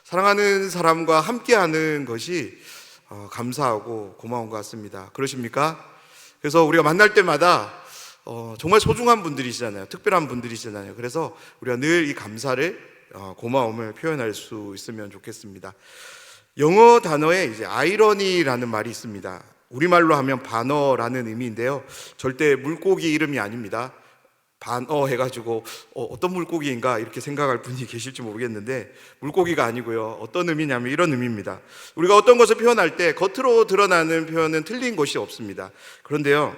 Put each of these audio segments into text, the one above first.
사랑하는 사람과 함께하는 것이 감사하고 고마운 것 같습니다. 그러십니까? 그래서 우리가 만날 때마다 정말 소중한 분들이시잖아요. 특별한 분들이시잖아요. 그래서 우리가 늘 이 감사를 고마움을 표현할 수 있으면 좋겠습니다. 영어 단어에 이제 아이러니라는 말이 있습니다. 우리말로 하면 반어라는 의미인데요. 절대 물고기 이름이 아닙니다. 반어 해가지고 어떤 물고기인가 이렇게 생각할 분이 계실지 모르겠는데, 물고기가 아니고요. 어떤 의미냐면 이런 의미입니다. 우리가 어떤 것을 표현할 때 겉으로 드러나는 표현은 틀린 것이 없습니다. 그런데요,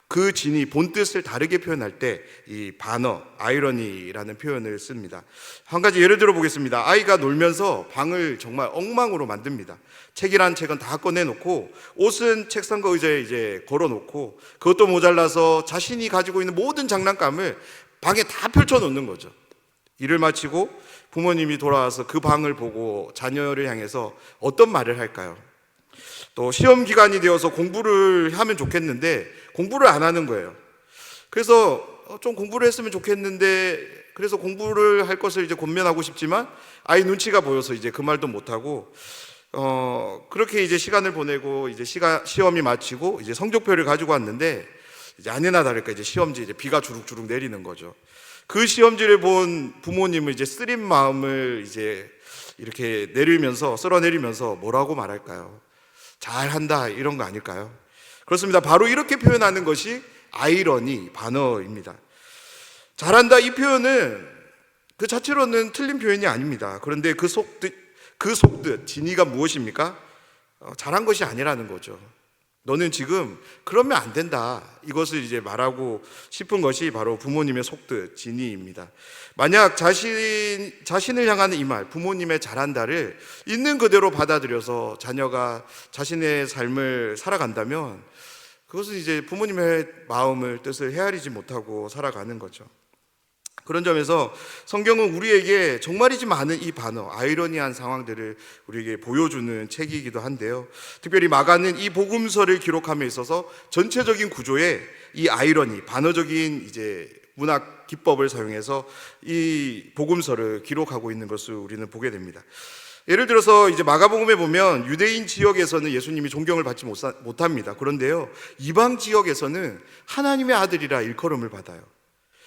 그 진이 본뜻을 다르게 표현할 때 이 반어, 아이러니라는 표현을 씁니다. 한 가지 예를 들어 보겠습니다. 아이가 놀면서 방을 정말 엉망으로 만듭니다. 책이란 책은 다 꺼내놓고, 옷은 책상과 의자에 이제 걸어놓고, 그것도 모자라서 자신이 가지고 있는 모든 장난감을 방에 다 펼쳐놓는 거죠. 일을 마치고 부모님이 돌아와서 그 방을 보고 자녀를 향해서 어떤 말을 할까요? 또 시험 기간이 되어서 공부를 하면 좋겠는데 공부를 안 하는 거예요. 그래서 좀 공부를 했으면 좋겠는데, 그래서 공부를 할 것을 이제 권면하고 싶지만 아이 눈치가 보여서 이제 그 말도 못 하고, 그렇게 이제 시간을 보내고 이제 시험이 마치고 이제 성적표를 가지고 왔는데, 이제 아니나 다를까 이제 시험지 이제 비가 주룩주룩 내리는 거죠. 그 시험지를 본 부모님은 이제 쓰린 마음을 이제 이렇게 쓸어내리면서 뭐라고 말할까요? 잘한다, 이런 거 아닐까요? 그렇습니다. 바로 이렇게 표현하는 것이 아이러니, 반어입니다. 잘한다, 이 표현은 그 자체로는 틀린 표현이 아닙니다. 그런데 그 속뜻, 진의가 무엇입니까? 잘한 것이 아니라는 거죠. 너는 지금 그러면 안 된다, 이것을 이제 말하고 싶은 것이 바로 부모님의 속뜻, 진의입니다. 만약 자신을 향하는 이 말, 부모님의 잘한다를 있는 그대로 받아들여서 자녀가 자신의 삶을 살아간다면, 그것은 이제 부모님의 마음을, 뜻을 헤아리지 못하고 살아가는 거죠. 그런 점에서 성경은 우리에게 정말이지 많은 이 반어, 아이러니한 상황들을 우리에게 보여주는 책이기도 한데요. 특별히 마가는 이 복음서를 기록함에 있어서 전체적인 구조에 이 아이러니, 반어적인 이제 문학 기법을 사용해서 이 복음서를 기록하고 있는 것을 우리는 보게 됩니다. 예를 들어서 이제 마가복음에 보면 유대인 지역에서는 예수님이 존경을 받지 못합니다. 그런데요, 이방 지역에서는 하나님의 아들이라 일컬음을 받아요.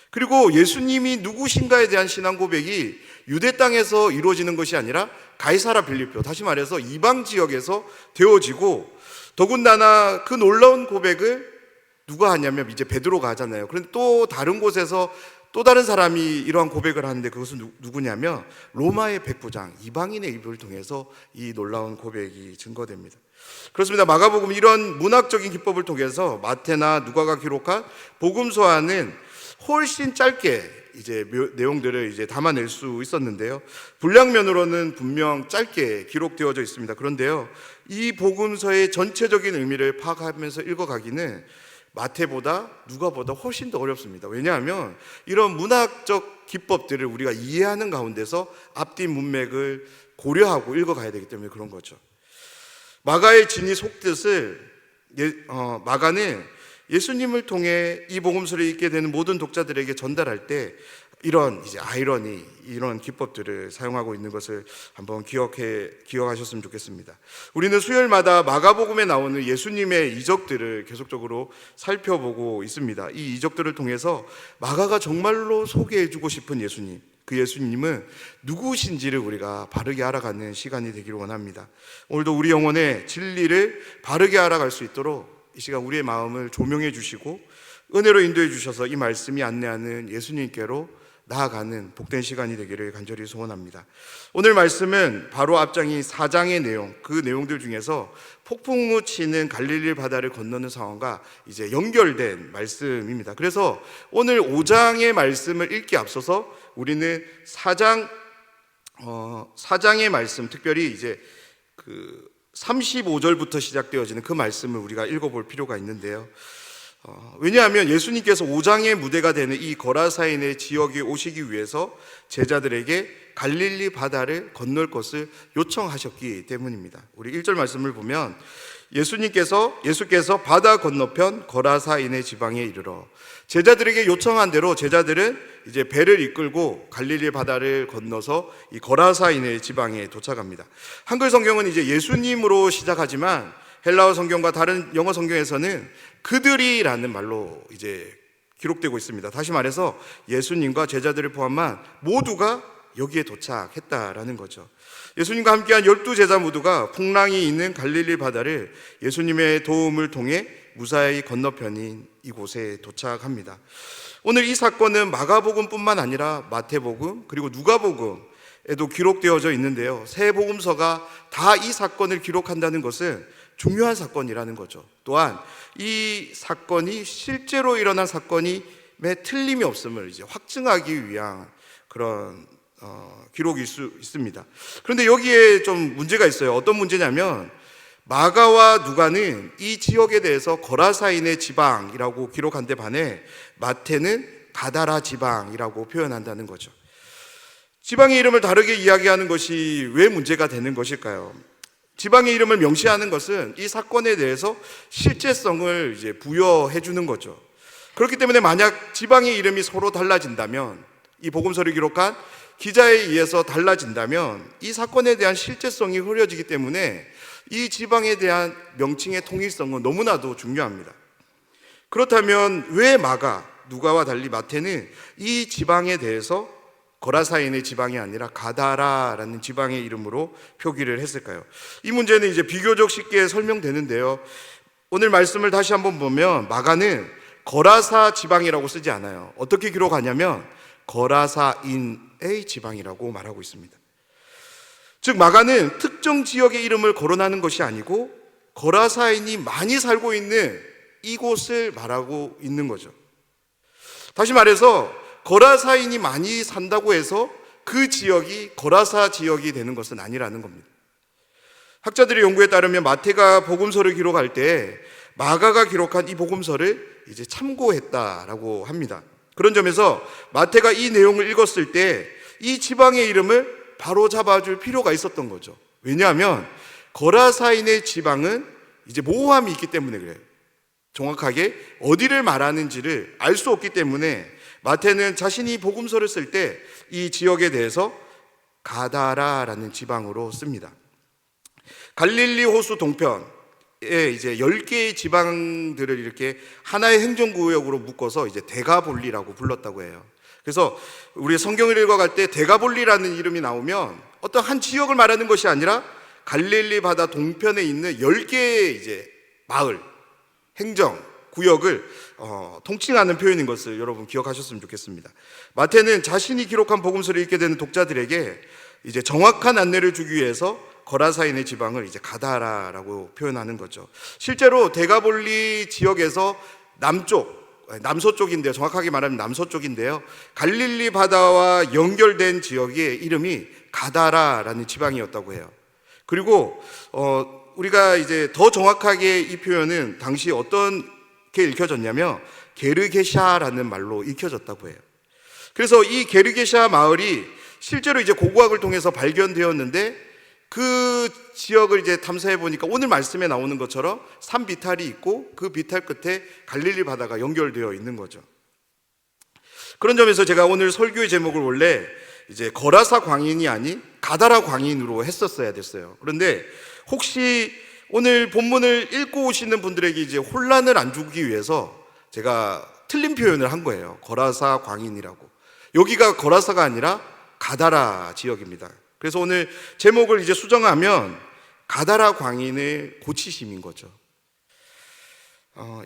그리고 예수님이 누구신가에 대한 신앙 고백이 유대 땅에서 이루어지는 것이 아니라 가이사라 빌립보, 다시 말해서 이방 지역에서 되어지고, 더군다나 그 놀라운 고백을 누가 하냐면 이제 베드로가 하잖아요. 그런데 또 다른 곳에서 또 다른 사람이 이러한 고백을 하는데, 그것은 누구냐면 로마의 백부장, 이방인의 입을 통해서 이 놀라운 고백이 증거됩니다. 그렇습니다. 마가복음 이런 문학적인 기법을 통해서 마태나 누가가 기록한 복음서와는 훨씬 짧게 이제 내용들을 이제 담아낼 수 있었는데요. 분량면으로는 분명 짧게 기록되어져 있습니다. 그런데요, 이 복음서의 전체적인 의미를 파악하면서 읽어가기는 마태보다 누가보다 훨씬 더 어렵습니다. 왜냐하면 이런 문학적 기법들을 우리가 이해하는 가운데서 앞뒤 문맥을 고려하고 읽어가야 되기 때문에 그런 거죠. 마가의 진의 속뜻을 마가는 예수님을 통해 이 복음서를 읽게 되는 모든 독자들에게 전달할 때 이런 이제 아이러니, 이런 기법들을 사용하고 있는 것을 한번 기억하셨으면 좋겠습니다. 우리는 수요일마다 마가복음에 나오는 예수님의 이적들을 계속적으로 살펴보고 있습니다. 이 이적들을 통해서 마가가 정말로 소개해주고 싶은 예수님, 그 예수님은 누구신지를 우리가 바르게 알아가는 시간이 되기를 원합니다. 오늘도 우리 영혼의 진리를 바르게 알아갈 수 있도록 이 시간 우리의 마음을 조명해 주시고 은혜로 인도해 주셔서 이 말씀이 안내하는 예수님께로 나아가는 복된 시간이 되기를 간절히 소원합니다. 오늘 말씀은 바로 앞장인 4장의 내용, 그 내용들 중에서 폭풍우 치는 갈릴리 바다를 건너는 상황과 이제 연결된 말씀입니다. 그래서 오늘 5장의 말씀을 읽기 앞서서 우리는 4장의 말씀, 특별히 이제 35절부터 시작되어지는 그 말씀을 우리가 읽어볼 필요가 있는데요. 왜냐하면 예수님께서 오장의 무대가 되는 이 거라사인의 지역에 오시기 위해서 제자들에게 갈릴리 바다를 건널 것을 요청하셨기 때문입니다. 우리 1절 말씀을 보면 예수께서 바다 건너편 거라사인의 지방에 이르러, 제자들에게 요청한 대로 제자들은 이제 배를 이끌고 갈릴리 바다를 건너서 이 거라사인의 지방에 도착합니다. 한글 성경은 이제 예수님으로 시작하지만 헬라어 성경과 다른 영어 성경에서는 그들이라는 말로 이제 기록되고 있습니다. 다시 말해서 예수님과 제자들을 포함한 모두가 여기에 도착했다라는 거죠. 예수님과 함께한 12제자 모두가 풍랑이 있는 갈릴리 바다를 예수님의 도움을 통해 무사히 건너편인 이곳에 도착합니다. 오늘 이 사건은 마가복음뿐만 아니라 마태복음 그리고 누가복음에도 기록되어져 있는데요, 세 복음서가 다 이 사건을 기록한다는 것은 중요한 사건이라는 거죠. 또한 이 사건이 실제로 일어난 사건임에 틀림이 없음을 이제 확증하기 위한 그런 기록일 수 있습니다. 그런데 여기에 좀 문제가 있어요. 어떤 문제냐면 마가와 누가는 이 지역에 대해서 거라사인의 지방이라고 기록한 데 반해 마태는 가다라 지방이라고 표현한다는 거죠. 지방의 이름을 다르게 이야기하는 것이 왜 문제가 되는 것일까요? 지방의 이름을 명시하는 것은 이 사건에 대해서 실제성을 이제 부여해 주는 거죠. 그렇기 때문에 만약 지방의 이름이 서로 달라진다면, 이 복음서를 기록한 기자에 의해서 달라진다면 이 사건에 대한 실제성이 흐려지기 때문에 이 지방에 대한 명칭의 통일성은 너무나도 중요합니다. 그렇다면 왜 마가, 누가와 달리 마태는 이 지방에 대해서 거라사인의 지방이 아니라 가다라라는 지방의 이름으로 표기를 했을까요? 이 문제는 이제 비교적 쉽게 설명되는데요, 오늘 말씀을 다시 한번 보면 마가는 거라사 지방이라고 쓰지 않아요. 어떻게 기록하냐면 거라사인의 지방이라고 말하고 있습니다. 즉 마가는 특정 지역의 이름을 거론하는 것이 아니고 거라사인이 많이 살고 있는 이곳을 말하고 있는 거죠. 다시 말해서 거라사인이 많이 산다고 해서 그 지역이 거라사 지역이 되는 것은 아니라는 겁니다. 학자들의 연구에 따르면 마태가 복음서를 기록할 때 마가가 기록한 이 복음서를 이제 참고했다라고 합니다. 그런 점에서 마태가 이 내용을 읽었을 때 이 지방의 이름을 바로 잡아줄 필요가 있었던 거죠. 왜냐하면 거라사인의 지방은 이제 모호함이 있기 때문에 그래요. 정확하게 어디를 말하는지를 알 수 없기 때문에 마태는 자신이 복음서를 쓸 때 이 지역에 대해서 가다라라는 지방으로 씁니다. 갈릴리 호수 동편에 이제 10개의 지방들을 이렇게 하나의 행정구역으로 묶어서 이제 데가볼리라고 불렀다고 해요. 그래서 우리 성경을 읽어갈 때 데가볼리라는 이름이 나오면 어떤 한 지역을 말하는 것이 아니라 갈릴리 바다 동편에 있는 10개의 이제 마을, 행정 구역을 통칭하는 표현인 것을 여러분 기억하셨으면 좋겠습니다. 마태는 자신이 기록한 복음서를 읽게 되는 독자들에게 이제 정확한 안내를 주기 위해서 거라사인의 지방을 이제 가다라라고 표현하는 거죠. 실제로 데가볼리 지역에서 남서쪽인데요, 정확하게 말하면 남서쪽인데요, 갈릴리 바다와 연결된 지역의 이름이 가다라라는 지방이었다고 해요. 그리고 우리가 이제 더 정확하게 이 표현은 당시 어떻게 읽혀졌냐면 게르게샤라는 말로 읽혀졌다고 해요. 그래서 이 게르게샤 마을이 실제로 이제 고고학을 통해서 발견되었는데 그 지역을 이제 탐사해 보니까 오늘 말씀에 나오는 것처럼 산 비탈이 있고 그 비탈 끝에 갈릴리 바다가 연결되어 있는 거죠. 그런 점에서 제가 오늘 설교의 제목을 원래 이제 거라사 광인이 아닌 가다라 광인으로 했었어야 됐어요. 그런데 혹시 오늘 본문을 읽고 오시는 분들에게 이제 혼란을 안 주기 위해서 제가 틀린 표현을 한 거예요. 거라사 광인이라고. 여기가 거라사가 아니라 가다라 지역입니다. 그래서 오늘 제목을 이제 수정하면 가다라 광인의 고치심인 거죠.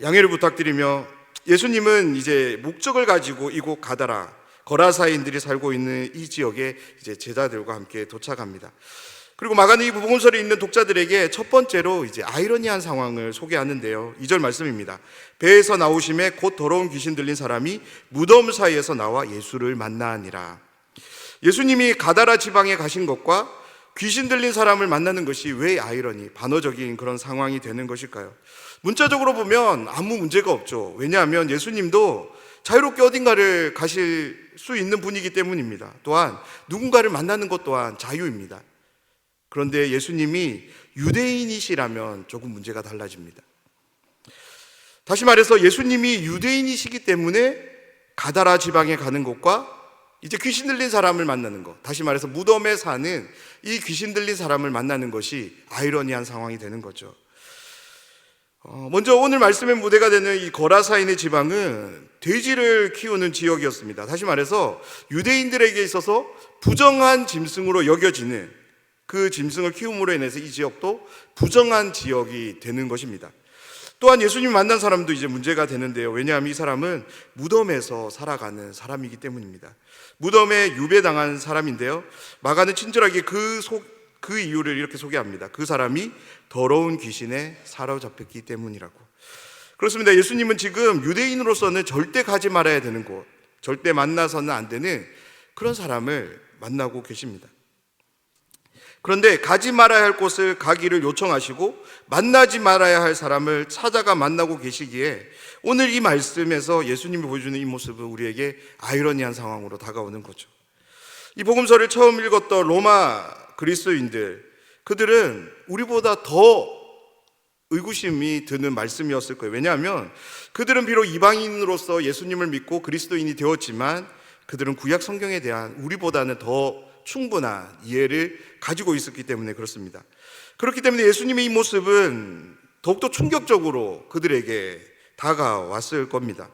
양해를 부탁드리며 예수님은 이제 목적을 가지고 이곳 가다라, 거라사인들이 살고 있는 이 지역에 이제 제자들과 함께 도착합니다. 그리고 마가는 이 복음서를 읽는 독자들에게 첫 번째로 이제 아이러니한 상황을 소개하는데요. 2절 말씀입니다. 배에서 나오심에 곧 더러운 귀신 들린 사람이 무덤 사이에서 나와 예수를 만나니라. 예수님이 가다라 지방에 가신 것과 귀신 들린 사람을 만나는 것이 왜 아이러니, 반어적인 그런 상황이 되는 것일까요? 문자적으로 보면 아무 문제가 없죠. 왜냐하면 예수님도 자유롭게 어딘가를 가실 수 있는 분이기 때문입니다. 또한 누군가를 만나는 것 또한 자유입니다. 그런데 예수님이 유대인이시라면 조금 문제가 달라집니다. 다시 말해서 예수님이 유대인이시기 때문에 가다라 지방에 가는 것과 이제 귀신 들린 사람을 만나는 것, 다시 말해서 무덤에 사는 이 귀신 들린 사람을 만나는 것이 아이러니한 상황이 되는 거죠. 먼저 오늘 말씀의 무대가 되는 이 거라사인의 지방은 돼지를 키우는 지역이었습니다. 다시 말해서 유대인들에게 있어서 부정한 짐승으로 여겨지는 그 짐승을 키움으로 인해서 이 지역도 부정한 지역이 되는 것입니다. 또한 예수님이 만난 사람도 이제 문제가 되는데요. 왜냐하면 이 사람은 무덤에서 살아가는 사람이기 때문입니다. 무덤에 유배당한 사람인데요. 마가는 친절하게 그 이유를 이렇게 소개합니다. 그 사람이 더러운 귀신에 사로잡혔기 때문이라고. 그렇습니다. 예수님은 지금 유대인으로서는 절대 가지 말아야 되는 곳, 절대 만나서는 안 되는 그런 사람을 만나고 계십니다. 그런데 가지 말아야 할 곳을 가기를 요청하시고 만나지 말아야 할 사람을 찾아가 만나고 계시기에 오늘 이 말씀에서 예수님이 보여주는 이 모습은 우리에게 아이러니한 상황으로 다가오는 거죠. 이 복음서를 처음 읽었던 로마 그리스도인들, 그들은 우리보다 더 의구심이 드는 말씀이었을 거예요. 왜냐하면 그들은 비록 이방인으로서 예수님을 믿고 그리스도인이 되었지만 그들은 구약 성경에 대한 우리보다는 더 충분한 이해를 가지고 있었기 때문에 그렇습니다. 그렇기 때문에 예수님의 이 모습은 더욱더 충격적으로 그들에게 다가왔을 겁니다.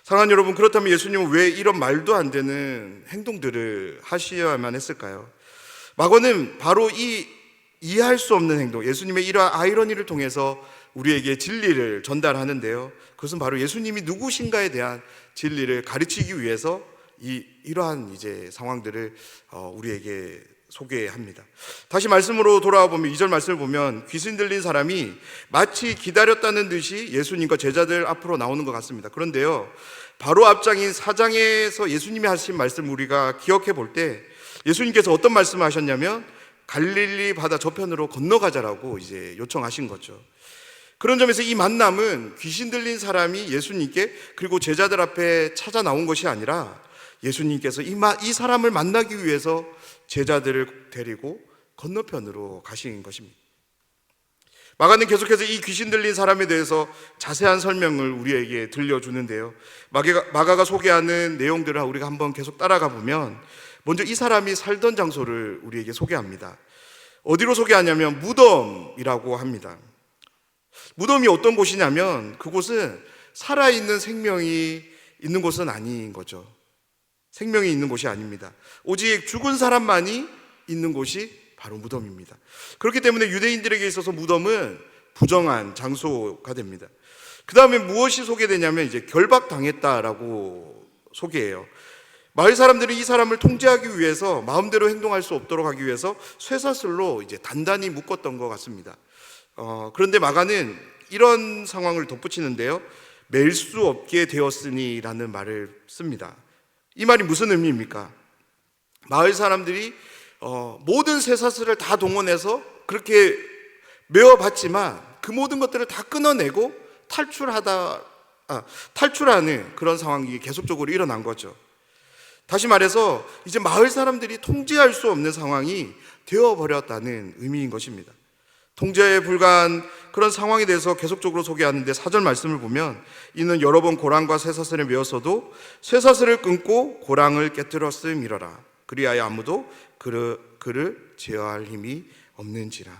사랑하는 여러분, 그렇다면 예수님은 왜 이런 말도 안 되는 행동들을 하셔야만 했을까요? 마고는 바로 이 이해할 수 없는 행동, 예수님의 이러한 아이러니를 통해서 우리에게 진리를 전달하는데요. 그것은 바로 예수님이 누구신가에 대한 진리를 가르치기 위해서 이러한 이제 상황들을 우리에게 소개합니다. 다시 말씀으로 돌아와 보면 2절 말씀을 보면 귀신 들린 사람이 마치 기다렸다는 듯이 예수님과 제자들 앞으로 나오는 것 같습니다. 그런데요, 바로 앞장인 4장에서 예수님이 하신 말씀 우리가 기억해 볼 때 예수님께서 어떤 말씀을 하셨냐면 갈릴리 바다 저편으로 건너가자라고 이제 요청하신 거죠. 그런 점에서 이 만남은 귀신 들린 사람이 예수님께 그리고 제자들 앞에 찾아 나온 것이 아니라 예수님께서 이 사람을 만나기 위해서 제자들을 데리고 건너편으로 가신 것입니다. 마가는 계속해서 이 귀신 들린 사람에 대해서 자세한 설명을 우리에게 들려주는데요. 마가가 소개하는 내용들을 우리가 한번 계속 따라가 보면 먼저 이 사람이 살던 장소를 우리에게 소개합니다. 어디로 소개하냐면 무덤이라고 합니다. 무덤이 어떤 곳이냐면 그곳은 살아있는 생명이 있는 곳은 아닌 거죠. 생명이 있는 곳이 아닙니다. 오직 죽은 사람만이 있는 곳이 바로 무덤입니다. 그렇기 때문에 유대인들에게 있어서 무덤은 부정한 장소가 됩니다. 그 다음에 무엇이 소개되냐면 이제 결박당했다라고 소개해요. 마을 사람들이 이 사람을 통제하기 위해서 마음대로 행동할 수 없도록 하기 위해서 쇠사슬로 이제 단단히 묶었던 것 같습니다. 그런데 마가는 이런 상황을 덧붙이는데요. 맬 수 없게 되었으니라는 말을 씁니다. 이 말이 무슨 의미입니까? 마을 사람들이 모든 쇠사슬을 다 동원해서 그렇게 메워봤지만 그 모든 것들을 다 끊어내고 탈출하는 그런 상황이 계속적으로 일어난 거죠. 다시 말해서 이제 마을 사람들이 통제할 수 없는 상황이 되어버렸다는 의미인 것입니다. 통제에 불과한 그런 상황에 대해서 계속적으로 소개하는데 4절 말씀을 보면 이는 여러 번 고랑과 쇠사슬에 메었어도 쇠사슬을 끊고 고랑을 깨뜨렸음이러라. 그리하여 아무도 그를 제어할 힘이 없는지라.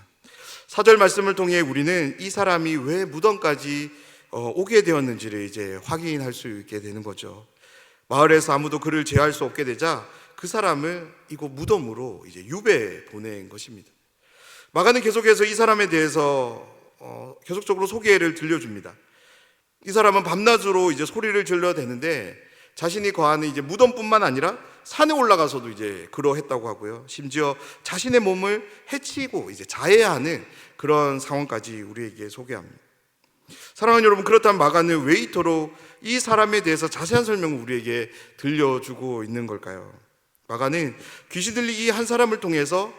4절 말씀을 통해 우리는 이 사람이 왜 무덤까지 오게 되었는지를 이제 확인할 수 있게 되는 거죠. 마을에서 아무도 그를 제어할 수 없게 되자 그 사람을 이곳 무덤으로 이제 유배 보낸 것입니다. 마가는 계속해서 이 사람에 대해서 계속적으로 소개를 들려줍니다. 이 사람은 밤낮으로 이제 소리를 질러대는데 자신이 거하는 이제 무덤뿐만 아니라 산에 올라가서도 이제 그러했다고 하고요. 심지어 자신의 몸을 해치고 이제 자해하는 그런 상황까지 우리에게 소개합니다. 사랑하는 여러분, 그렇다면 마가는 왜 이토록 이 사람에 대해서 자세한 설명을 우리에게 들려주고 있는 걸까요? 마가는 귀신 들린 이 한 사람을 통해서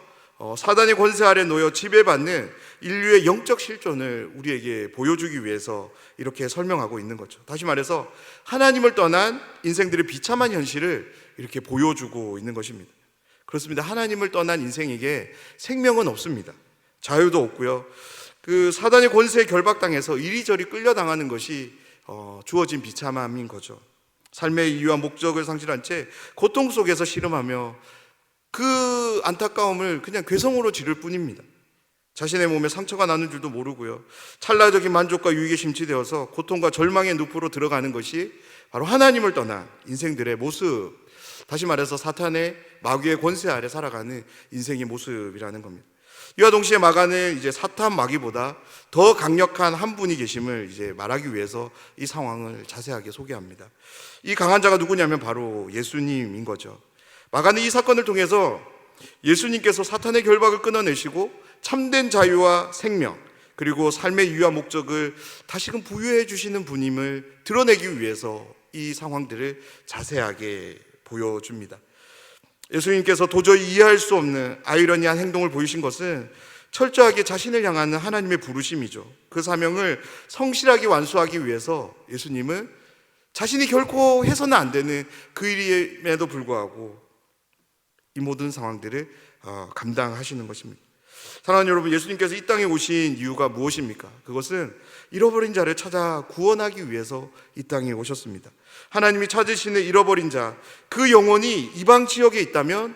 사단의 권세 아래 놓여 지배받는 인류의 영적 실존을 우리에게 보여주기 위해서 이렇게 설명하고 있는 거죠. 다시 말해서 하나님을 떠난 인생들의 비참한 현실을 이렇게 보여주고 있는 것입니다. 그렇습니다. 하나님을 떠난 인생에게 생명은 없습니다. 자유도 없고요. 그 사단의 권세에 결박당해서 이리저리 끌려당하는 것이 주어진 비참함인 거죠. 삶의 이유와 목적을 상실한 채 고통 속에서 씨름하며 그 안타까움을 그냥 괴성으로 지를 뿐입니다. 자신의 몸에 상처가 나는 줄도 모르고요. 찰나적인 만족과 유익에 심취되어서 고통과 절망의 늪으로 들어가는 것이 바로 하나님을 떠난 인생들의 모습, 다시 말해서 사탄의 마귀의 권세 아래 살아가는 인생의 모습이라는 겁니다. 이와 동시에 마가는 이제 사탄 마귀보다 더 강력한 한 분이 계심을 이제 말하기 위해서 이 상황을 자세하게 소개합니다. 이 강한 자가 누구냐면 바로 예수님인 거죠. 마가는 이 사건을 통해서 예수님께서 사탄의 결박을 끊어내시고 참된 자유와 생명, 그리고 삶의 이유와 목적을 다시금 부여해 주시는 분임을 드러내기 위해서 이 상황들을 자세하게 보여줍니다. 예수님께서 도저히 이해할 수 없는 아이러니한 행동을 보이신 것은 철저하게 자신을 향하는 하나님의 부르심이죠. 그 사명을 성실하게 완수하기 위해서 예수님은 자신이 결코 해서는 안 되는 그 일임에도 불구하고 이 모든 상황들을 감당하시는 것입니다. 사랑하는 여러분, 예수님께서 이 땅에 오신 이유가 무엇입니까? 그것은 잃어버린 자를 찾아 구원하기 위해서 이 땅에 오셨습니다. 하나님이 찾으시는 잃어버린 자, 그 영혼이 이방 지역에 있다면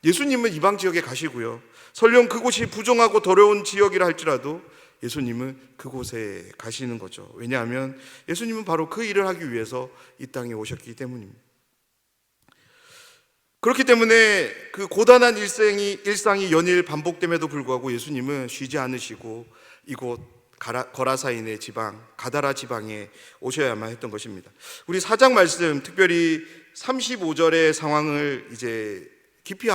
예수님은 이방 지역에 가시고요. 설령 그곳이 부정하고 더러운 지역이라 할지라도 예수님은 그곳에 가시는 거죠. 왜냐하면 예수님은 바로 그 일을 하기 위해서 이 땅에 오셨기 때문입니다. 그렇기 때문에 그 고단한 일상이 연일 반복됨에도 불구하고 예수님은 쉬지 않으시고 이곳 거라사인의 지방, 가다라 지방에 오셔야만 했던 것입니다. 우리 4장 말씀, 특별히 35절의 상황을 이제 깊이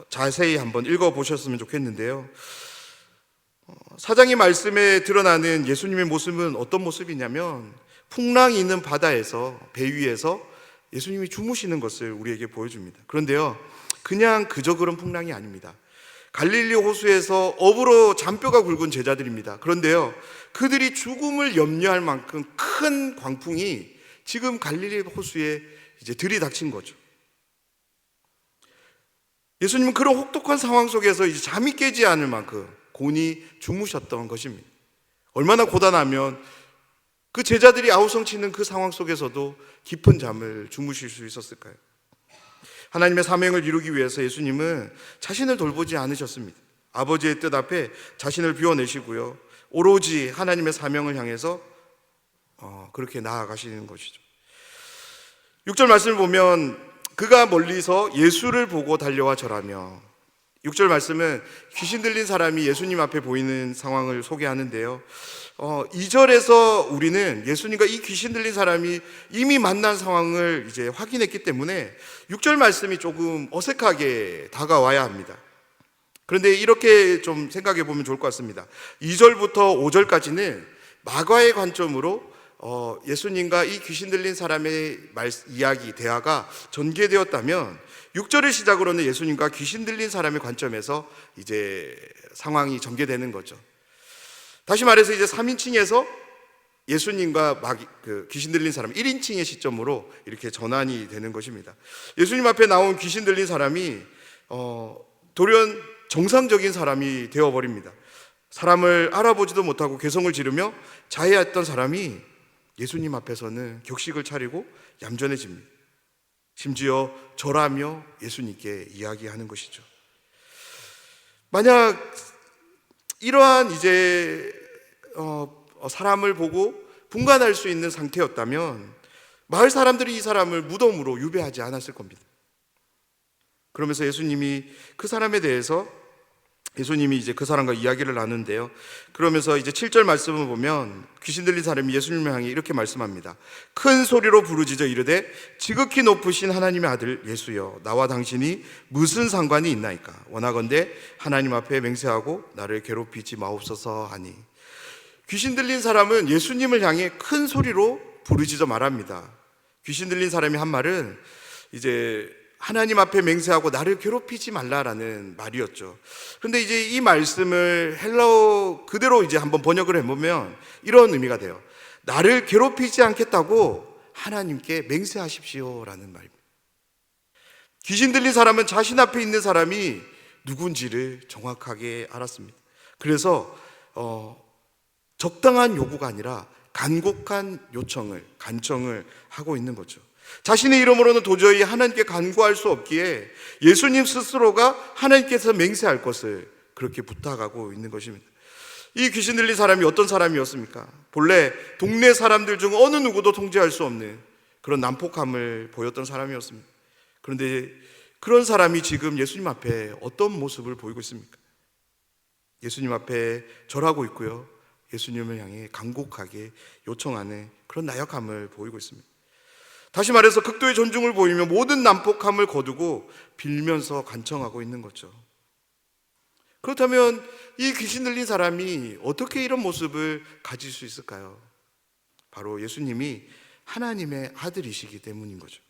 자세히 한번 읽어보셨으면 좋겠는데요. 4장의 말씀에 드러나는 예수님의 모습은 어떤 모습이냐면 풍랑이 있는 바다에서, 배 위에서 예수님이 주무시는 것을 우리에게 보여줍니다. 그런데요, 그냥 그저 그런 풍랑이 아닙니다. 갈릴리 호수에서 업으로 잔뼈가 굵은 제자들입니다. 그런데요, 그들이 죽음을 염려할 만큼 큰 광풍이 지금 갈릴리 호수에 이제 들이닥친 거죠. 예수님은 그런 혹독한 상황 속에서 이제 잠이 깨지 않을 만큼 곤히 주무셨던 것입니다. 얼마나 고단하면 그 제자들이 아우성치는 그 상황 속에서도 깊은 잠을 주무실 수 있었을까요? 하나님의 사명을 이루기 위해서 예수님은 자신을 돌보지 않으셨습니다. 아버지의 뜻 앞에 자신을 비워내시고요, 오로지 하나님의 사명을 향해서 그렇게 나아가시는 것이죠. 6절 말씀을 보면 그가 멀리서 예수를 보고 달려와 절하며, 6절 말씀은 귀신 들린 사람이 예수님 앞에 보이는 상황을 소개하는데요. 2절에서 우리는 예수님과 이 귀신 들린 사람이 이미 만난 상황을 이제 확인했기 때문에 6절 말씀이 조금 어색하게 다가와야 합니다. 그런데 이렇게 좀 생각해 보면 좋을 것 같습니다. 2절부터 5절까지는 마가의 관점으로 예수님과 이 귀신 들린 사람의 이야기, 대화가 전개되었다면 6절을 시작으로는 예수님과 귀신 들린 사람의 관점에서 이제 상황이 전개되는 거죠. 다시 말해서 이제 3인칭에서 예수님과 귀신 들린 사람 1인칭의 시점으로 이렇게 전환이 되는 것입니다. 예수님 앞에 나온 귀신 들린 사람이 돌연 정상적인 사람이 되어버립니다. 사람을 알아보지도 못하고 괴성을 지르며 자해했던 사람이 예수님 앞에서는 격식을 차리고 얌전해집니다. 심지어 절하며 예수님께 이야기하는 것이죠. 만약 이러한 이제 사람을 보고 분간할 수 있는 상태였다면 마을 사람들이 이 사람을 무덤으로 유배하지 않았을 겁니다. 그러면서 예수님이 그 사람에 대해서 예수님이 이제 그 사람과 이야기를 나누는데요. 그러면서 이제 7절 말씀을 보면 귀신 들린 사람이 예수님을 향해 이렇게 말씀합니다. 큰 소리로 부르짖어 이르되 지극히 높으신 하나님의 아들 예수여, 나와 당신이 무슨 상관이 있나이까? 원하건대 하나님 앞에 맹세하고 나를 괴롭히지 마옵소서 하니. 귀신 들린 사람은 예수님을 향해 큰 소리로 부르짖어 말합니다. 귀신 들린 사람이 한 말은 이제 하나님 앞에 맹세하고 나를 괴롭히지 말라라는 말이었죠. 그런데 이제 이 말씀을 헬라어 그대로 이제 한번 번역을 해보면 이런 의미가 돼요. 나를 괴롭히지 않겠다고 하나님께 맹세하십시오라는 말입니다. 귀신 들린 사람은 자신 앞에 있는 사람이 누군지를 정확하게 알았습니다. 그래서 적당한 요구가 아니라 간곡한 요청을, 간청을 하고 있는 거죠. 자신의 이름으로는 도저히 하나님께 간구할 수 없기에 예수님 스스로가 하나님께서 맹세할 것을 그렇게 부탁하고 있는 것입니다. 이 귀신 들린 사람이 어떤 사람이었습니까? 본래 동네 사람들 중 어느 누구도 통제할 수 없는 그런 난폭함을 보였던 사람이었습니다. 그런데 그런 사람이 지금 예수님 앞에 어떤 모습을 보이고 있습니까? 예수님 앞에 절하고 있고요, 예수님을 향해 간곡하게 요청하는 그런 나약함을 보이고 있습니다. 다시 말해서 극도의 존중을 보이며 모든 난폭함을 거두고 빌면서 간청하고 있는 거죠. 그렇다면 이 귀신 들린 사람이 어떻게 이런 모습을 가질 수 있을까요? 바로 예수님이 하나님의 아들이시기 때문인 거죠.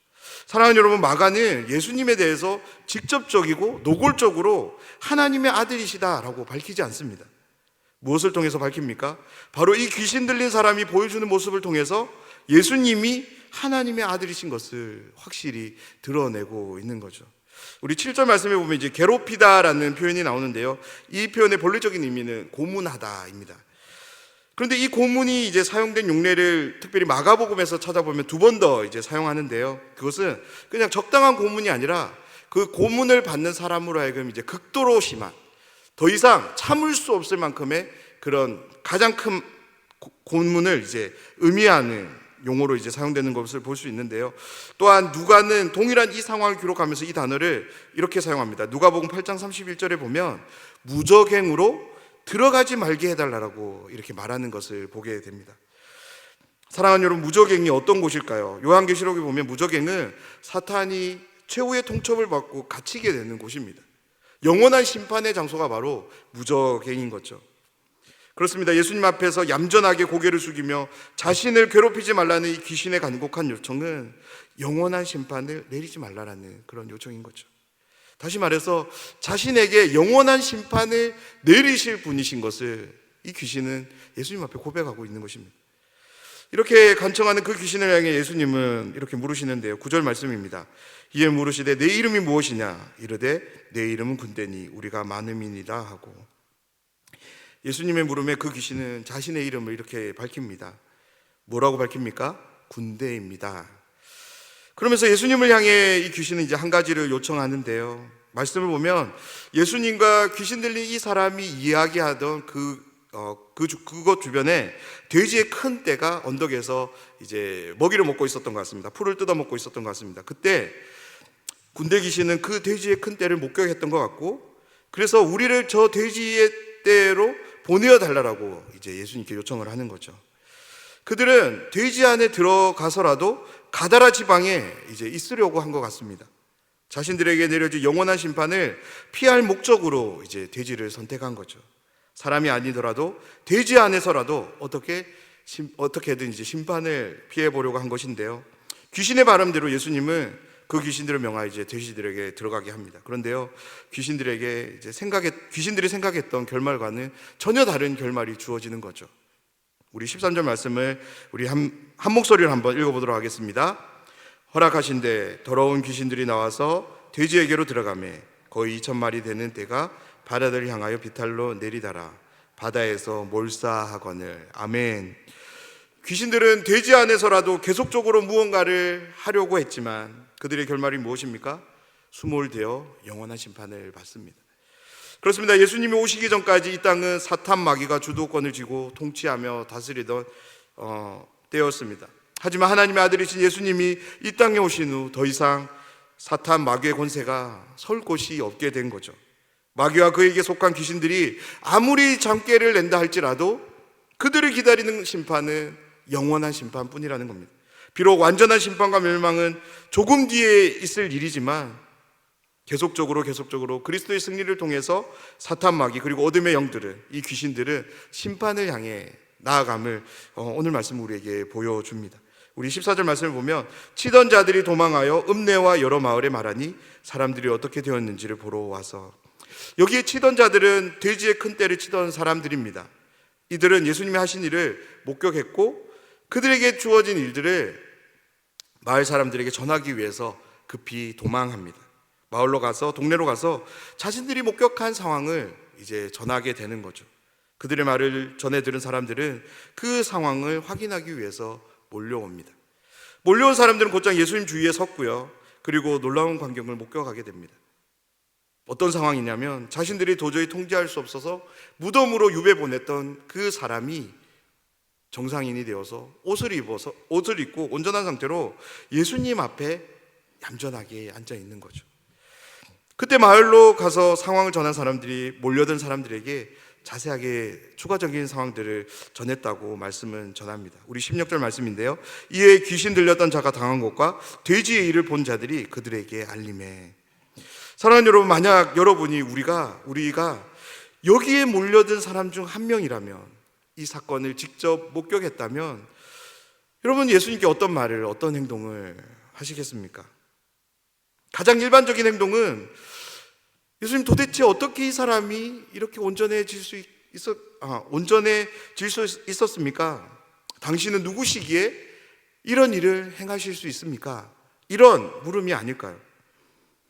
사랑하는 여러분, 마가는 예수님에 대해서 직접적이고 노골적으로 하나님의 아들이시다라고 밝히지 않습니다. 무엇을 통해서 밝힙니까? 바로 이 귀신 들린 사람이 보여주는 모습을 통해서 예수님이 하나님의 아들이신 것을 확실히 드러내고 있는 거죠. 우리 7절 말씀에 보면 이제 괴롭히다라는 표현이 나오는데요, 이 표현의 본래적인 의미는 고문하다입니다. 그런데 이 고문이 이제 사용된 용례를 특별히 마가복음에서 찾아보면 두 번 더 이제 사용하는데요, 그것은 그냥 적당한 고문이 아니라 그 고문을 받는 사람으로 하여금 이제 극도로 심한, 더 이상 참을 수 없을 만큼의 그런 가장 큰 고문을 이제 의미하는 용어로 이제 사용되는 것을 볼 수 있는데요, 또한 누가는 동일한 이 상황을 기록하면서 이 단어를 이렇게 사용합니다. 누가복음 8장 31절에 보면 무적행으로 들어가지 말게 해달라고 이렇게 말하는 것을 보게 됩니다. 사랑하는 여러분, 무적행이 어떤 곳일까요? 요한계시록에 보면 무적행은 사탄이 최후의 통첩을 받고 갇히게 되는 곳입니다. 영원한 심판의 장소가 바로 무적행인 거죠. 그렇습니다. 예수님 앞에서 얌전하게 고개를 숙이며 자신을 괴롭히지 말라는 이 귀신의 간곡한 요청은 영원한 심판을 내리지 말라라는 그런 요청인 거죠. 다시 말해서 자신에게 영원한 심판을 내리실 분이신 것을 이 귀신은 예수님 앞에 고백하고 있는 것입니다. 이렇게 간청하는 그 귀신을 향해 예수님은 이렇게 물으시는데요, 9절 말씀입니다. 이에 물으시되 내 이름이 무엇이냐? 이르되 내 이름은 군대니 우리가 많음이니라 하고, 예수님의 물음에 그 귀신은 자신의 이름을 이렇게 밝힙니다. 뭐라고 밝힙니까? 군대입니다. 그러면서 예수님을 향해 이 귀신은 이제 한 가지를 요청하는데요, 말씀을 보면 예수님과 귀신 들린 이 사람이 이야기하던 그곳 주변에 돼지의 큰 떼가 언덕에서 이제 먹이를 먹고 있었던 것 같습니다. 풀을 뜯어 먹고 있었던 것 같습니다. 그때 군대 귀신은 그 돼지의 큰 떼를 목격했던 것 같고, 그래서 우리를 저 돼지의 떼로 보내어 달라고 이제 예수님께 요청을 하는 거죠. 그들은 돼지 안에 들어가서라도 가다라 지방에 이제 있으려고 한 것 같습니다. 자신들에게 내려질 영원한 심판을 피할 목적으로 이제 돼지를 선택한 거죠. 사람이 아니더라도 돼지 안에서라도 어떻게든 이제 심판을 피해 보려고 한 것인데요, 귀신의 바람대로 예수님은 그 귀신들을 명하여 이제 돼지들에게 들어가게 합니다. 그런데요, 귀신들이 생각했던 결말과는 전혀 다른 결말이 주어지는 거죠. 우리 13절 말씀을 우리 한 목소리로 한번 읽어보도록 하겠습니다. 허락하신대 더러운 귀신들이 나와서 돼지에게로 들어가매 거의 2,000마리 되는 떼가 바다를 향하여 비탈로 내리다라 바다에서 몰사하거늘. 아멘. 귀신들은 돼지 안에서라도 계속적으로 무언가를 하려고 했지만 그들의 결말이 무엇입니까? 수몰되어 영원한 심판을 받습니다. 그렇습니다. 예수님이 오시기 전까지 이 땅은 사탄 마귀가 주도권을 쥐고 통치하며 다스리던 때였습니다. 하지만 하나님의 아들이신 예수님이 이 땅에 오신 후 더 이상 사탄 마귀의 권세가 설 곳이 없게 된 거죠. 마귀와 그에게 속한 귀신들이 아무리 장꾀를 낸다 할지라도 그들을 기다리는 심판은 영원한 심판뿐이라는 겁니다. 비록 완전한 심판과 멸망은 조금 뒤에 있을 일이지만 계속적으로 그리스도의 승리를 통해서 사탄 마귀 그리고 어둠의 영들은, 이 귀신들은 심판을 향해 나아감을 오늘 말씀 우리에게 보여줍니다. 우리 14절 말씀을 보면 치던 자들이 도망하여 읍내와 여러 마을에 말하니 사람들이 어떻게 되었는지를 보러 와서, 여기에 치던 자들은 돼지의 큰 떼를 치던 사람들입니다. 이들은 예수님이 하신 일을 목격했고 그들에게 주어진 일들을 마을 사람들에게 전하기 위해서 급히 도망합니다. 마을로 가서, 동네로 가서 자신들이 목격한 상황을 이제 전하게 되는 거죠. 그들의 말을 전해 들은 사람들은 그 상황을 확인하기 위해서 몰려옵니다. 몰려온 사람들은 곧장 예수님 주위에 섰고요, 그리고 놀라운 광경을 목격하게 됩니다. 어떤 상황이냐면 자신들이 도저히 통제할 수 없어서 무덤으로 유배 보냈던 그 사람이 정상인이 되어서 옷을 입고 온전한 상태로 예수님 앞에 얌전하게 앉아 있는 거죠. 그때 마을로 가서 상황을 전한 사람들이 몰려든 사람들에게 자세하게 추가적인 상황들을 전했다고 말씀은 전합니다. 우리 16절 말씀인데요, 이에 귀신 들렸던 자가 당한 것과 돼지의 일을 본 자들이 그들에게 알림해. 사랑하는 여러분, 만약 여러분이 우리가 여기에 몰려든 사람 중 한 명이라면, 이 사건을 직접 목격했다면 여러분 예수님께 어떤 말을, 어떤 행동을 하시겠습니까? 가장 일반적인 행동은 예수님, 도대체 어떻게 이 사람이 이렇게 온전해질 수 있었습니까? 당신은 누구시기에 이런 일을 행하실 수 있습니까? 이런 물음이 아닐까요?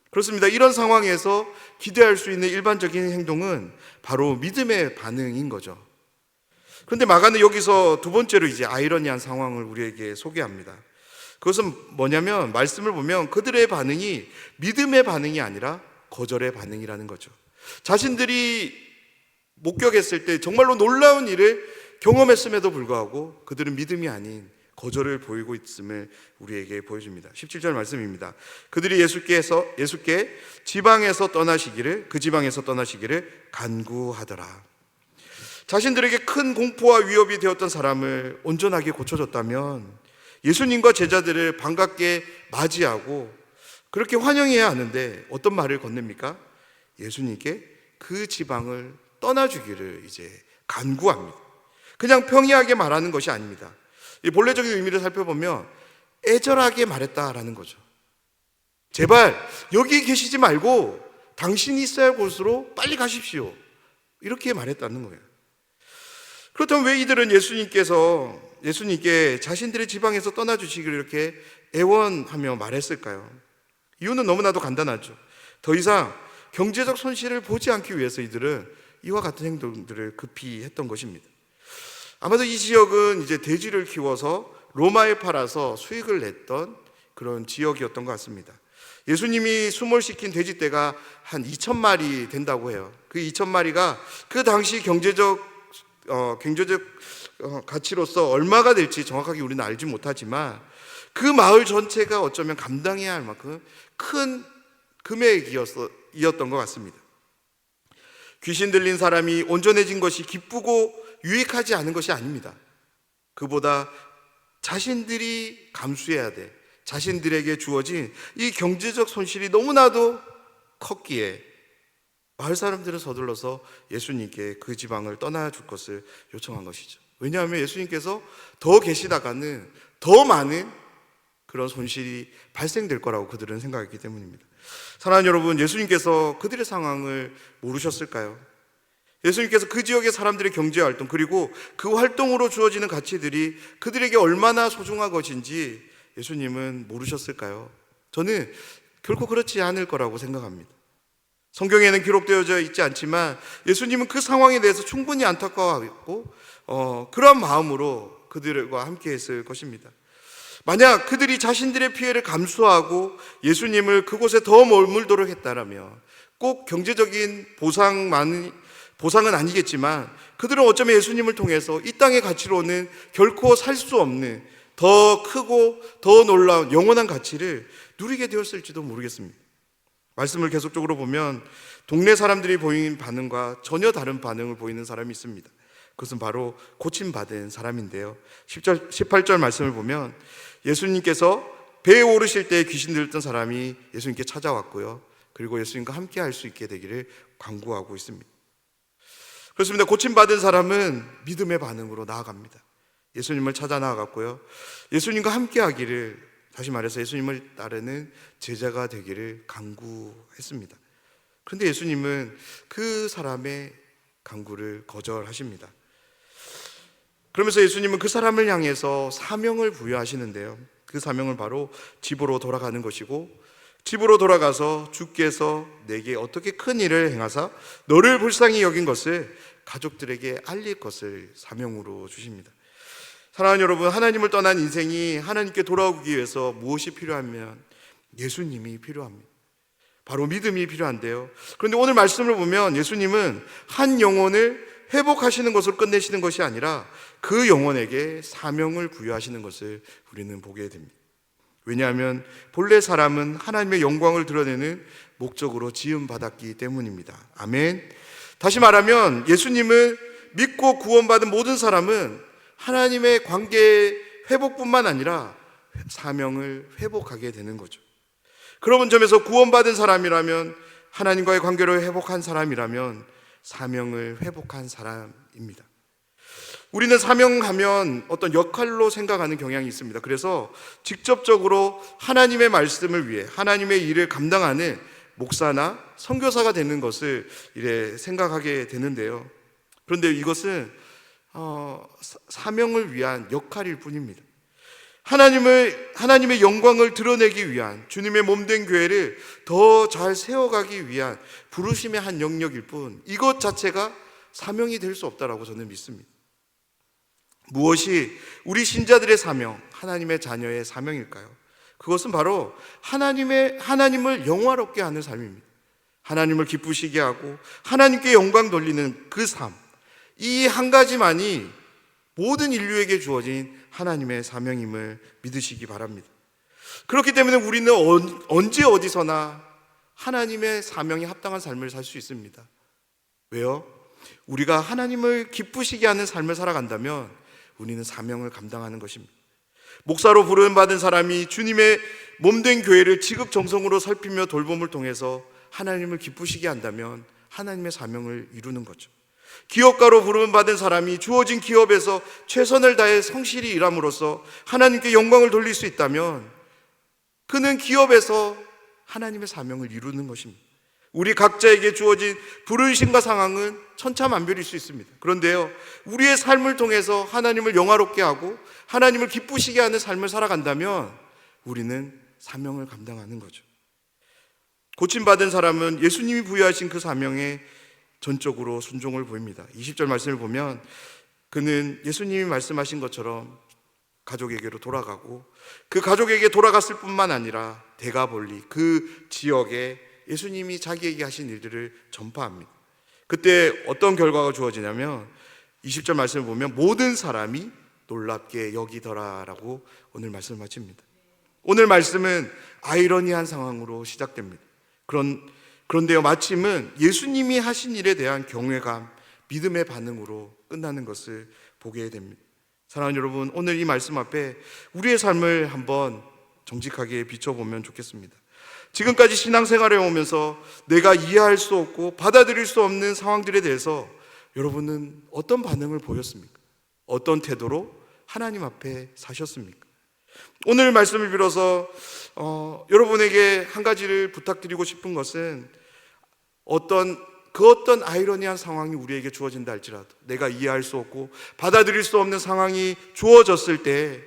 그렇습니다. 이런 상황에서 기대할 수 있는 일반적인 행동은 바로 믿음의 반응인 거죠. 그런데 마가는 여기서 두 번째로 이제 아이러니한 상황을 우리에게 소개합니다. 그것은 뭐냐면, 말씀을 보면 그들의 반응이 믿음의 반응이 아니라 거절의 반응이라는 거죠. 자신들이 목격했을 때 정말로 놀라운 일을 경험했음에도 불구하고 그들은 믿음이 아닌 거절을 보이고 있음을 우리에게 보여줍니다. 17절 말씀입니다. 그들이 예수께 지방에서 떠나시기를 간구하더라. 자신들에게 큰 공포와 위협이 되었던 사람을 온전하게 고쳐줬다면 예수님과 제자들을 반갑게 맞이하고 그렇게 환영해야 하는데 어떤 말을 건넵니까? 예수님께 그 지방을 떠나주기를 이제 간구합니다. 그냥 평이하게 말하는 것이 아닙니다. 이 본래적인 의미를 살펴보면 애절하게 말했다라는 거죠. 제발 여기 계시지 말고 당신이 있어야 할 곳으로 빨리 가십시오, 이렇게 말했다는 거예요. 그렇다면 왜 이들은 예수님께 자신들의 지방에서 떠나주시기를 이렇게 애원하며 말했을까요? 이유는 너무나도 간단하죠. 더 이상 경제적 손실을 보지 않기 위해서 이들은 이와 같은 행동들을 급히 했던 것입니다. 아마도 이 지역은 이제 돼지를 키워서 로마에 팔아서 수익을 냈던 그런 지역이었던 것 같습니다. 예수님이 수몰시킨 돼지떼가 한 2,000마리 된다고 해요. 그 2,000마리가 그 당시 경제적 가치로서 얼마가 될지 정확하게 우리는 알지 못하지만 그 마을 전체가 어쩌면 감당해야 할 만큼 큰 금액이었던 것 같습니다. 귀신 들린 사람이 온전해진 것이 기쁘고 유익하지 않은 것이 아닙니다. 그보다 자신들이 감수해야 돼, 자신들에게 주어진 이 경제적 손실이 너무나도 컸기에 마을 사람들은 서둘러서 예수님께 그 지방을 떠나줄 것을 요청한 것이죠. 왜냐하면 예수님께서 더 계시다가는 더 많은 그런 손실이 발생될 거라고 그들은 생각했기 때문입니다. 사랑하는 여러분, 예수님께서 그들의 상황을 모르셨을까요? 예수님께서 그 지역의 사람들의 경제활동, 그리고 그 활동으로 주어지는 가치들이 그들에게 얼마나 소중한 것인지 예수님은 모르셨을까요? 저는 결코 그렇지 않을 거라고 생각합니다. 성경에는 기록되어져 있지 않지만 예수님은 그 상황에 대해서 충분히 안타까워하고 그런 마음으로 그들과 함께 했을 것입니다. 만약 그들이 자신들의 피해를 감수하고 예수님을 그곳에 더 머물도록 했다라면 꼭 경제적인 보상은 아니겠지만 그들은 어쩌면 예수님을 통해서 이 땅의 가치로는 결코 살 수 없는 더 크고 더 놀라운 영원한 가치를 누리게 되었을지도 모르겠습니다. 말씀을 계속적으로 보면 동네 사람들이 보이는 반응과 전혀 다른 반응을 보이는 사람이 있습니다. 그것은 바로 고침받은 사람인데요. 18절 말씀을 보면 예수님께서 배에 오르실 때 귀신 들렸던 사람이 예수님께 찾아왔고요, 그리고 예수님과 함께 할 수 있게 되기를 간구하고 있습니다. 그렇습니다. 고침받은 사람은 믿음의 반응으로 나아갑니다. 예수님을 찾아 나아갔고요. 예수님과 함께 하기를, 다시 말해서 예수님을 따르는 제자가 되기를 간구했습니다. 그런데 예수님은 그 사람의 간구를 거절하십니다. 그러면서 예수님은 그 사람을 향해서 사명을 부여하시는데요. 그 사명은 바로 집으로 돌아가는 것이고, 집으로 돌아가서 주께서 내게 어떻게 큰 일을 행하사 너를 불쌍히 여긴 것을 가족들에게 알릴 것을 사명으로 주십니다. 사랑하는 여러분, 하나님을 떠난 인생이 하나님께 돌아오기 위해서 무엇이 필요하면 예수님이 필요합니다. 바로 믿음이 필요한데요. 그런데 오늘 말씀을 보면 예수님은 한 영혼을 회복하시는 것으로 끝내시는 것이 아니라 그 영혼에게 사명을 부여하시는 것을 우리는 보게 됩니다. 왜냐하면 본래 사람은 하나님의 영광을 드러내는 목적으로 지음받았기 때문입니다. 아멘. 다시 말하면 예수님을 믿고 구원받은 모든 사람은 하나님의 관계 회복뿐만 아니라 사명을 회복하게 되는 거죠. 그런 점에서 구원받은 사람이라면, 하나님과의 관계를 회복한 사람이라면 사명을 회복한 사람입니다. 우리는 사명하면 어떤 역할로 생각하는 경향이 있습니다. 그래서 직접적으로 하나님의 말씀을 위해 하나님의 일을 감당하는 목사나 선교사가 되는 것을 이래 생각하게 되는데요. 그런데 이것은 사명을 위한 역할일 뿐입니다. 하나님의 영광을 드러내기 위한, 주님의 몸된 교회를 더 잘 세워가기 위한 부르심의 한 영역일 뿐, 이것 자체가 사명이 될 수 없다라고 저는 믿습니다. 무엇이 우리 신자들의 사명, 하나님의 자녀의 사명일까요? 그것은 바로 하나님을 영화롭게 하는 삶입니다. 하나님을 기쁘시게 하고 하나님께 영광 돌리는 그 삶, 이 한 가지만이 모든 인류에게 주어진 하나님의 사명임을 믿으시기 바랍니다. 그렇기 때문에 우리는 언제 어디서나 하나님의 사명에 합당한 삶을 살 수 있습니다. 왜요? 우리가 하나님을 기쁘시게 하는 삶을 살아간다면 우리는 사명을 감당하는 것입니다. 목사로 부름받은 사람이 주님의 몸된 교회를 지극정성으로 살피며 돌봄을 통해서 하나님을 기쁘시게 한다면 하나님의 사명을 이루는 거죠. 기업가로 부름받은 사람이 주어진 기업에서 최선을 다해 성실히 일함으로써 하나님께 영광을 돌릴 수 있다면 그는 기업에서 하나님의 사명을 이루는 것입니다. 우리 각자에게 주어진 부르심과 상황은 천차만별일 수 있습니다. 그런데요, 우리의 삶을 통해서 하나님을 영화롭게 하고 하나님을 기쁘시게 하는 삶을 살아간다면 우리는 사명을 감당하는 거죠. 고침받은 사람은 예수님이 부여하신 그 사명에 전적으로 순종을 보입니다. 20절 말씀을 보면 그는 예수님이 말씀하신 것처럼 가족에게로 돌아가고, 그 가족에게 돌아갔을 뿐만 아니라 대가볼리 그 지역에 예수님이 자기에게 하신 일들을 전파합니다. 그때 어떤 결과가 주어지냐면 20절 말씀을 보면 모든 사람이 놀랍게 여기더라라고 오늘 말씀을 마칩니다. 오늘 말씀은 아이러니한 상황으로 시작됩니다. 그런데요, 마침은 예수님이 하신 일에 대한 경외감, 믿음의 반응으로 끝나는 것을 보게 됩니다. 사랑하는 여러분, 오늘 이 말씀 앞에 우리의 삶을 한번 정직하게 비춰보면 좋겠습니다. 지금까지 신앙생활에 오면서 내가 이해할 수 없고 받아들일 수 없는 상황들에 대해서 여러분은 어떤 반응을 보였습니까? 어떤 태도로 하나님 앞에 사셨습니까? 오늘 말씀을 빌어서 여러분에게 한 가지를 부탁드리고 싶은 것은 어떤 아이러니한 상황이 우리에게 주어진다 할지라도, 내가 이해할 수 없고 받아들일 수 없는 상황이 주어졌을 때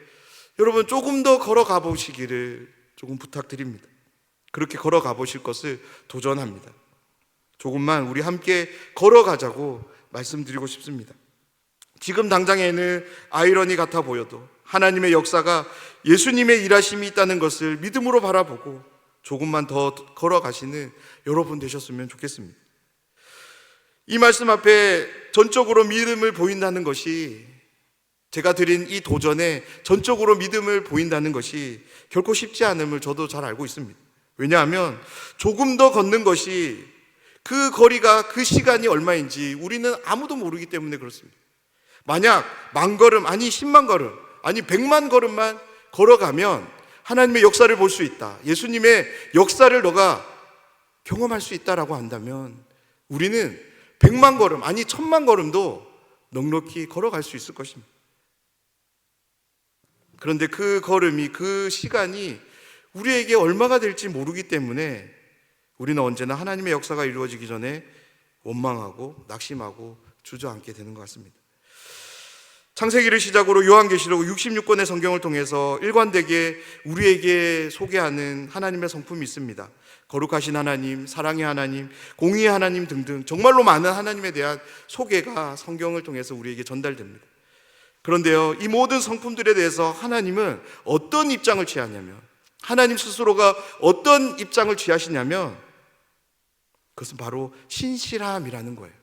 여러분 조금 더 걸어가 보시기를 조금 부탁드립니다. 그렇게 걸어가 보실 것을 도전합니다. 조금만 우리 함께 걸어가자고 말씀드리고 싶습니다. 지금 당장에는 아이러니 같아 보여도 하나님의 역사가 예수님의 일하심이 있다는 것을 믿음으로 바라보고 조금만 더 걸어가시는 여러분 되셨으면 좋겠습니다. 이 말씀 앞에 전적으로 믿음을 보인다는 것이, 제가 드린 이 도전에 전적으로 믿음을 보인다는 것이 결코 쉽지 않음을 저도 잘 알고 있습니다. 왜냐하면 조금 더 걷는 것이, 그 거리가, 그 시간이 얼마인지 우리는 아무도 모르기 때문에 그렇습니다. 만약 10,000걸음, 아니 100,000걸음, 아니 100,000걸음만 걸어가면 하나님의 역사를 볼 수 있다, 예수님의 역사를 너가 경험할 수 있다라고 한다면 우리는 100,000,000걸음, 아니 10,000,000걸음도 넉넉히 걸어갈 수 있을 것입니다. 그런데 그 걸음이, 그 시간이 우리에게 얼마가 될지 모르기 때문에 우리는 언제나 하나님의 역사가 이루어지기 전에 원망하고 낙심하고 주저앉게 되는 것 같습니다. 창세기를 시작으로 요한계시록 66권의 성경을 통해서 일관되게 우리에게 소개하는 하나님의 성품이 있습니다. 거룩하신 하나님, 사랑의 하나님, 공의의 하나님 등등 정말로 많은 하나님에 대한 소개가 성경을 통해서 우리에게 전달됩니다. 그런데요, 이 모든 성품들에 대해서 하나님은 어떤 입장을 취하냐면, 하나님 스스로가 어떤 입장을 취하시냐면 그것은 바로 신실함이라는 거예요.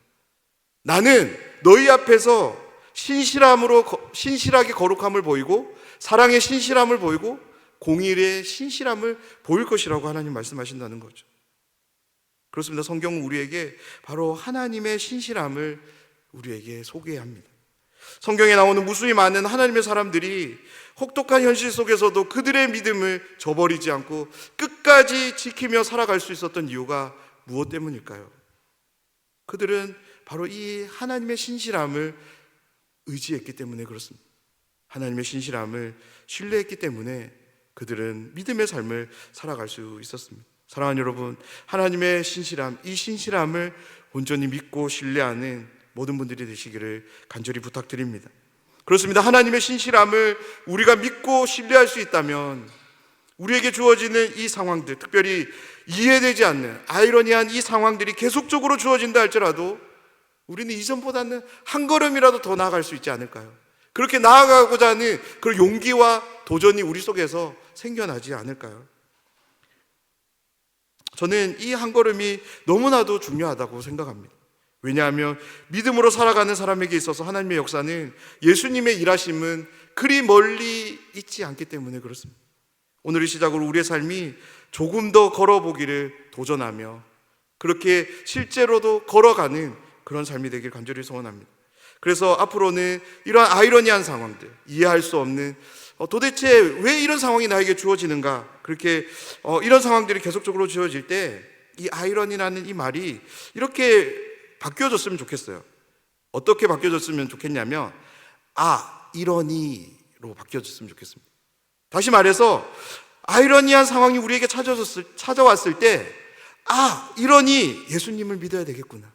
나는 너희 앞에서 신실하게 거룩함을 보이고 사랑의 신실함을 보이고 공의의 신실함을 보일 것이라고 하나님 말씀하신다는 거죠. 그렇습니다. 성경은 우리에게 바로 하나님의 신실함을 우리에게 소개합니다. 성경에 나오는 무수히 많은 하나님의 사람들이 혹독한 현실 속에서도 그들의 믿음을 저버리지 않고 끝까지 지키며 살아갈 수 있었던 이유가 무엇 때문일까요? 그들은 바로 이 하나님의 신실함을 의지했기 때문에 그렇습니다. 하나님의 신실함을 신뢰했기 때문에 그들은 믿음의 삶을 살아갈 수 있었습니다. 사랑하는 여러분, 하나님의 신실함, 이 신실함을 온전히 믿고 신뢰하는 모든 분들이 되시기를 간절히 부탁드립니다. 그렇습니다. 하나님의 신실함을 우리가 믿고 신뢰할 수 있다면 우리에게 주어지는 이 상황들, 특별히 이해되지 않는 아이러니한 이 상황들이 계속적으로 주어진다 할지라도 우리는 이전보다는 한 걸음이라도 더 나아갈 수 있지 않을까요? 그렇게 나아가고자 하는 그런 용기와 도전이 우리 속에서 생겨나지 않을까요? 저는 이 한 걸음이 너무나도 중요하다고 생각합니다. 왜냐하면 믿음으로 살아가는 사람에게 있어서 하나님의 역사는, 예수님의 일하심은 그리 멀리 있지 않기 때문에 그렇습니다. 오늘을 시작으로 우리의 삶이 조금 더 걸어보기를 도전하며 그렇게 실제로도 걸어가는 그런 삶이 되길 간절히 소원합니다. 그래서 앞으로는 이러한 아이러니한 상황들, 이해할 수 없는 도대체 왜 이런 상황이 나에게 주어지는가, 그렇게 이런 상황들이 계속적으로 주어질 때 이 아이러니라는 이 말이 이렇게 바뀌어졌으면 좋겠어요. 어떻게 바뀌어졌으면 좋겠냐면 이러니로 바뀌어졌으면 좋겠습니다. 다시 말해서 아이러니한 상황이 우리에게 찾아왔을 때 이러니 예수님을 믿어야 되겠구나.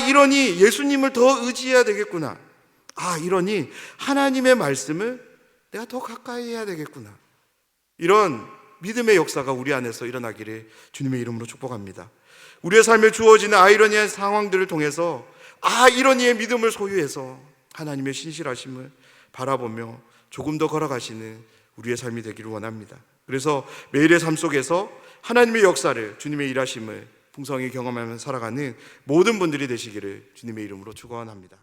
이러니 예수님을 더 의지해야 되겠구나. 이러니 하나님의 말씀을 내가 더 가까이 해야 되겠구나. 이런 믿음의 역사가 우리 안에서 일어나기를 주님의 이름으로 축복합니다. 우리의 삶에 주어지는 아이러니한 상황들을 통해서 이러니의 믿음을 소유해서 하나님의 신실하심을 바라보며 조금 더 걸어가시는 우리의 삶이 되기를 원합니다. 그래서 매일의 삶 속에서 하나님의 역사를, 주님의 일하심을 풍성히 경험하며 살아가는 모든 분들이 되시기를 주님의 이름으로 축원합니다.